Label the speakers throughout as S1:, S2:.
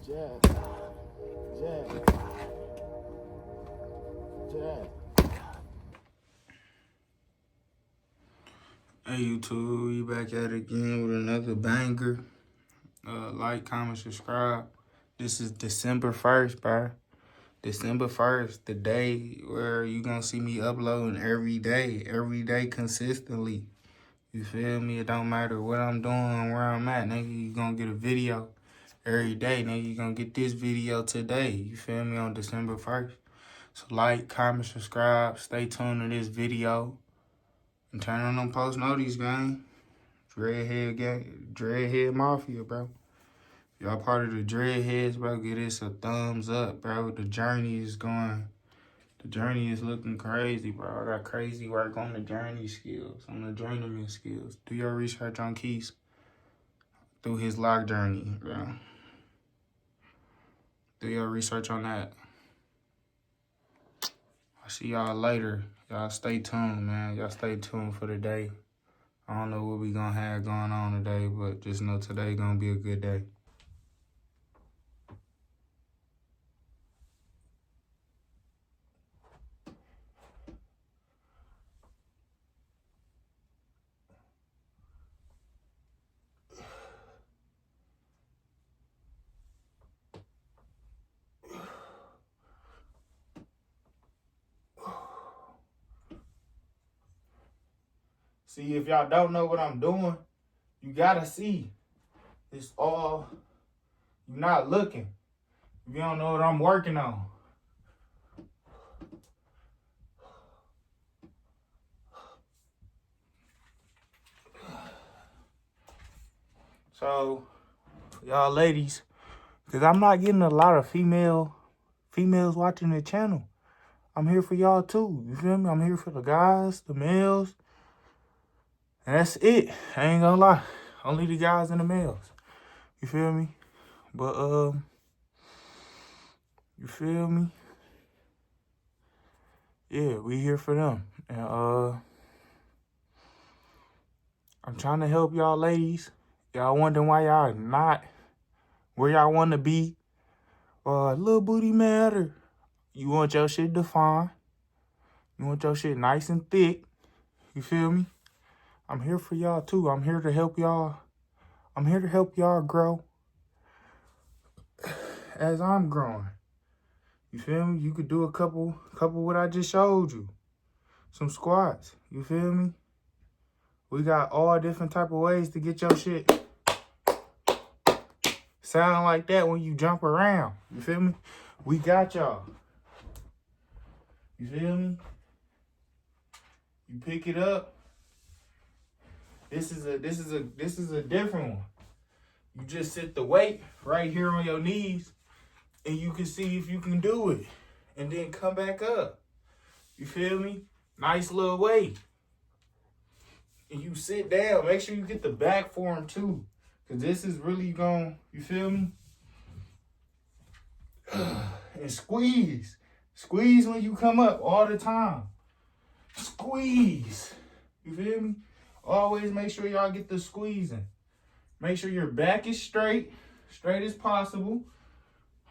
S1: Jack. Jack. Jack.
S2: Hey YouTube, we back at it again with another banger. Like, comment, subscribe. This is December 1st, bro. December 1st, the day where you gonna see me uploading every day consistently. You feel me? It don't matter what I'm doing, where I'm at, nigga, you gonna get a video every day, nigga. You gonna get this video today, you feel me, on December 1st. So like, comment, subscribe, stay tuned to this video, and turn on them post notice, gang. Dreadhead gang, Dreadhead Mafia, bro. Y'all part of the Dreadheads, bro. Give this a thumbs up, bro. The journey is looking crazy, bro. I got crazy work on the journey skills, on the journeyman skills. Do your research on Keith through his lock journey, bro. Do your research on that. I'll see y'all later. Y'all stay tuned, man. Y'all stay tuned for the day. I don't know what we gonna have going on today, but just know today gonna be a good day. See, if y'all don't know what I'm doing, you gotta see. It's all, you're not looking. If you don't know what I'm working on. So, y'all ladies, because I'm not getting a lot of females watching the channel. I'm here for y'all too. You feel me? I'm here for the guys, the males. And that's it. I ain't gonna lie. Only the guys and the males. You feel me? But, you feel me? Yeah, we here for them. And, I'm trying to help y'all ladies. Y'all wondering why y'all not where y'all want to be. Little booty matter. You want your shit defined. You want your shit nice and thick. You feel me? I'm here for y'all too. I'm here to help y'all. I'm here to help y'all grow as I'm growing. You feel me? You could do a couple what I just showed you. Some squats. You feel me? We got all different type of ways to get your shit sound like that when you jump around. You feel me? We got y'all. You feel me? You pick it up. This is a different one. You just sit the weight right here on your knees and you can see if you can do it. And then come back up. You feel me? Nice little weight. And you sit down. Make sure you get the back form too. Cause this is really you feel me? And squeeze. Squeeze when you come up all the time. Squeeze. You feel me? Always make sure y'all get the squeezing. Make sure your back is straight as possible.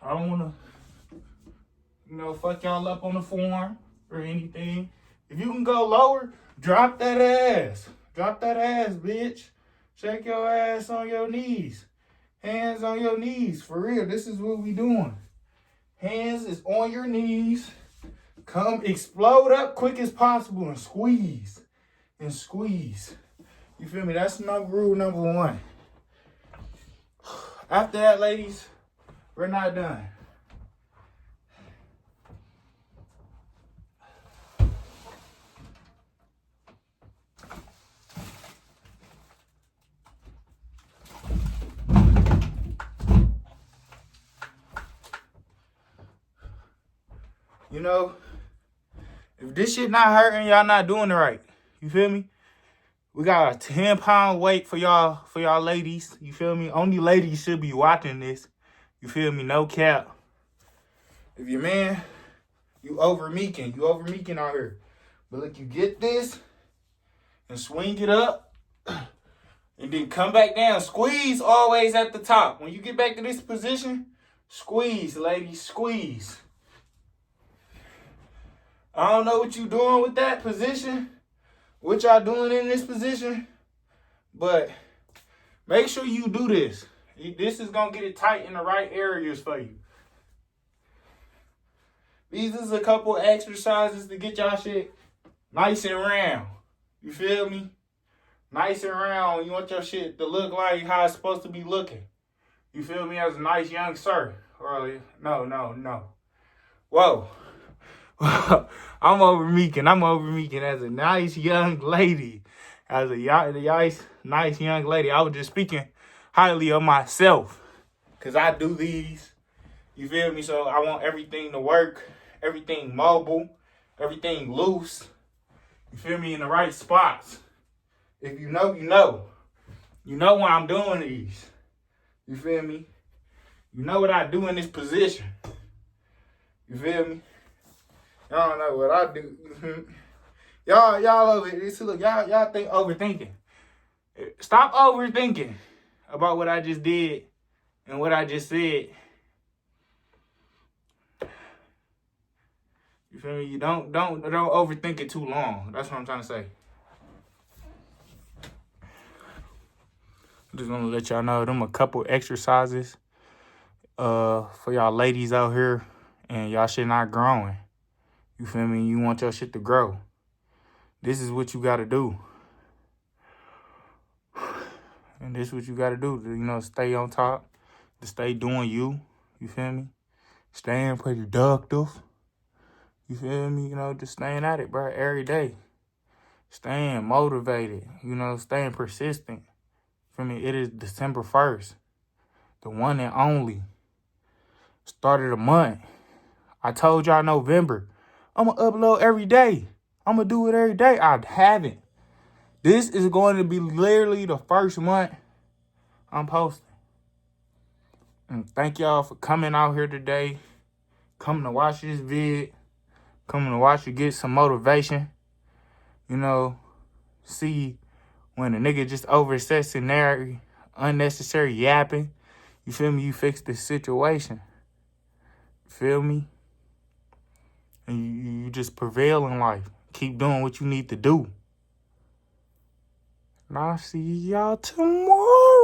S2: I don't want to, fuck y'all up on the form or anything. If you can go lower, drop that ass. Drop that ass, bitch. Shake your ass on your knees. Hands on your knees. For real, this is what we doing. Hands is on your knees. Come explode up quick as possible and squeeze. And squeeze. You feel me? That's rule number one. After that, ladies, we're not done. If this shit not hurting, y'all not doing it right. You feel me? We got a 10-pound weight for y'all ladies. You feel me? Only ladies should be watching this. You feel me? No cap. If your man, you over meeking out here. But look, you get this and swing it up and then come back down. Squeeze always at the top. When you get back to this position, Squeeze, ladies, squeeze. I don't know what you doing with that position, what y'all doing in this position, but make sure you do this. This is going to get it tight in the right areas for you. These is a couple exercises to get y'all shit nice and round. You feel me? Nice and round. You want your shit to look like how it's supposed to be looking. You feel me? As a nice young sir. Or, no. Whoa. I'm over meeking as a nice young lady. As a nice young lady. I was just speaking highly of myself. Because I do these. You feel me? So I want everything to work. Everything mobile. Everything loose. You feel me? In the right spots. If you know, you know. You know why I'm doing these. You feel me? You know what I do in this position. You feel me? Y'all don't know what I do. y'all over this. Look, y'all think overthinking. Stop overthinking about what I just did and what I just said. You feel me? You don't overthink it too long. That's what I'm trying to say. I'm just gonna let y'all know them a couple exercises for y'all ladies out here and y'all shit not growing. You feel me? You want your shit to grow. This is what you gotta do. And this is what you gotta do to, stay on top, to stay doing you. You feel me? Staying productive. You feel me? Just staying at it, bro, every day. Staying motivated, staying persistent. Feel me? It is December 1st. The one and only. Start of the month. I told y'all November. I'm going to upload every day. I'm going to do it every day. I haven't. This is going to be literally the first month I'm posting. And thank y'all for coming out here today. Coming to watch this vid. Coming to watch you get some motivation. See when a nigga just unnecessary yapping. You feel me? You fix the situation. You feel me? And you just prevail in life. Keep doing what you need to do. And I'll see y'all tomorrow.